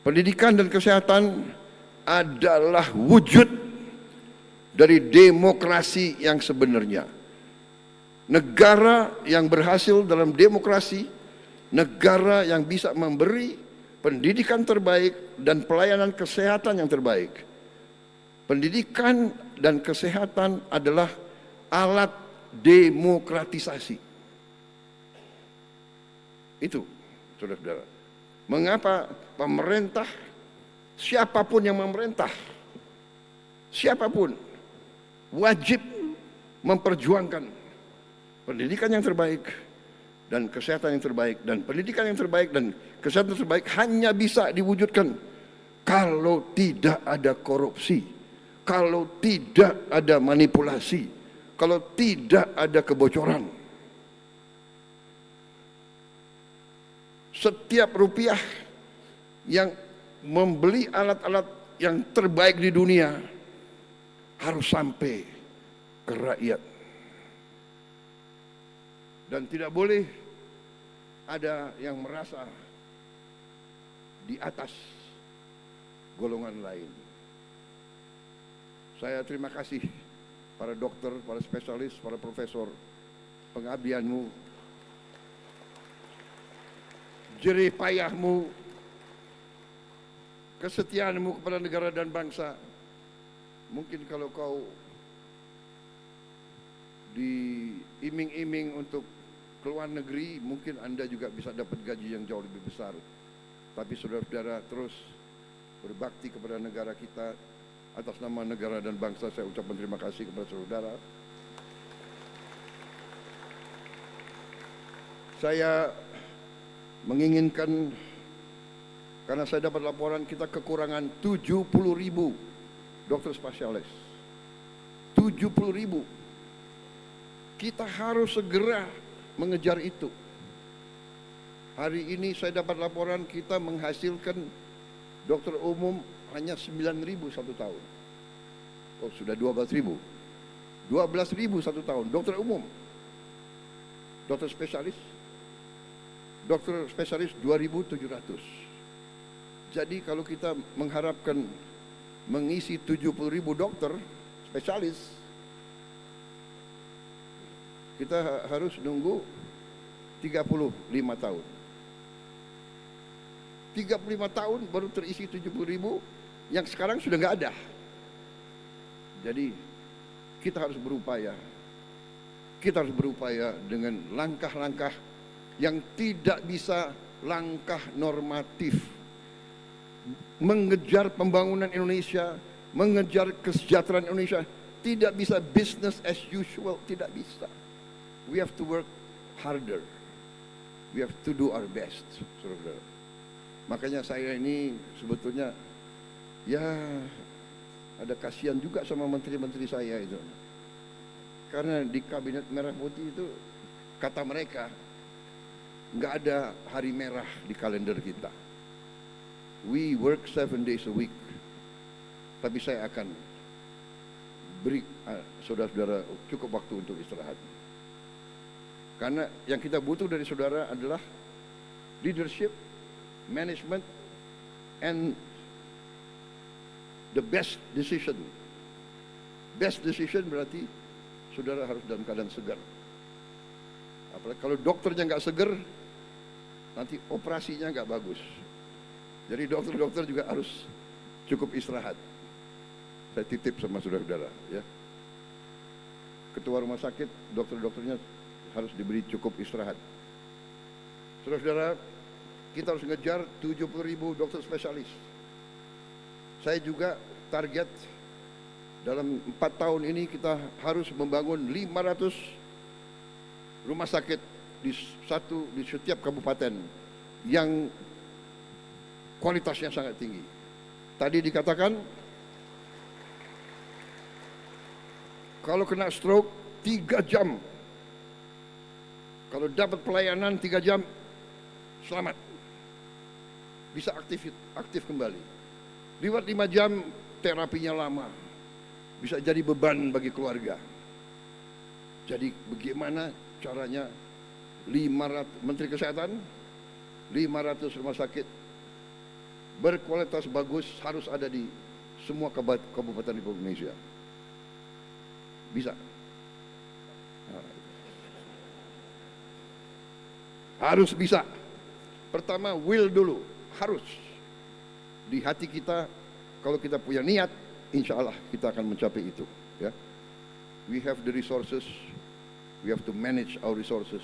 Pendidikan dan kesehatan adalah wujud dari demokrasi yang sebenarnya. Negara yang berhasil dalam demokrasi, negara yang bisa memberi pendidikan terbaik dan pelayanan kesehatan yang terbaik. Pendidikan dan kesehatan adalah alat demokratisasi. Itu, saudara-saudara. Mengapa pemerintah, siapapun yang memerintah, siapapun wajib memperjuangkan pendidikan yang terbaik dan kesehatan yang terbaik, dan pendidikan yang terbaik dan kesehatan yang terbaik hanya bisa diwujudkan kalau tidak ada korupsi, kalau tidak ada manipulasi, kalau tidak ada kebocoran. Setiap rupiah yang membeli alat-alat yang terbaik di dunia harus sampai ke rakyat. Dan tidak boleh ada yang merasa di atas golongan lain. Saya terima kasih para dokter, para spesialis, para profesor, pengabdianmu, jerih payahmu, kesetiaanmu kepada negara dan bangsa. Mungkin kalau kau diiming-iming untuk keluar negeri, mungkin Anda juga bisa dapat gaji yang jauh lebih besar. Tapi saudara-saudara, terus berbakti kepada negara kita. Atas nama negara dan bangsa, saya ucapkan terima kasih kepada saudara. Saya menginginkan, karena saya dapat laporan kita kekurangan 70.000 dokter spesialis. 70.000. Kita harus segera mengejar itu. Hari ini saya dapat laporan kita menghasilkan dokter umum hanya 9.000 satu tahun. Oh, sudah 12.000. 12.000 satu tahun dokter umum. Dokter spesialis 2.700. Jadi kalau kita mengharapkan mengisi 70.000 dokter spesialis, kita harus nunggu 35 tahun. 35 tahun baru terisi 70.000 yang sekarang sudah nggak ada. Jadi kita harus berupaya. Kita harus berupaya dengan langkah-langkah yang tidak bisa langkah normatif. Mengejar pembangunan Indonesia, mengejar kesejahteraan Indonesia, tidak bisa business as usual, tidak bisa. We have to work harder. We have to do our best, saudara. Makanya saya ini sebetulnya ya ada kasihan juga sama menteri-menteri saya itu. Karena di kabinet merah putih itu kata mereka nggak ada hari merah di kalender kita. We work 7 days a week. Tapi saya akan beri saudara-saudara cukup waktu untuk istirahat. Karena yang kita butuh dari saudara adalah leadership, management, and the best decision. Best decision berarti saudara harus dalam keadaan segar. Apalagi kalau dokternya nggak segar, nanti operasinya nggak bagus. Jadi dokter-dokter juga harus cukup istirahat. Saya titip sama saudara-saudara, ya. Ketua rumah sakit, dokter-dokternya harus diberi cukup istirahat. Saudara-saudara, kita harus ngejar 70.000 dokter spesialis. Saya juga target dalam 4 tahun ini kita harus membangun 500 rumah sakit di setiap kabupaten yang kualitasnya sangat tinggi. Tadi dikatakan kalau kena stroke 3 jam, kalau dapat pelayanan 3 jam, selamat, bisa aktif kembali. Lewat 5 jam terapinya lama, bisa jadi beban bagi keluarga. Jadi bagaimana caranya 500 Menteri Kesehatan, 500 rumah sakit berkualitas bagus harus ada di semua kabupaten di Indonesia. Bisa. Harus bisa. Pertama, will dulu. Harus. Di hati kita, kalau kita punya niat, insya Allah kita akan mencapai itu. Ya. We have the resources. We have to manage our resources.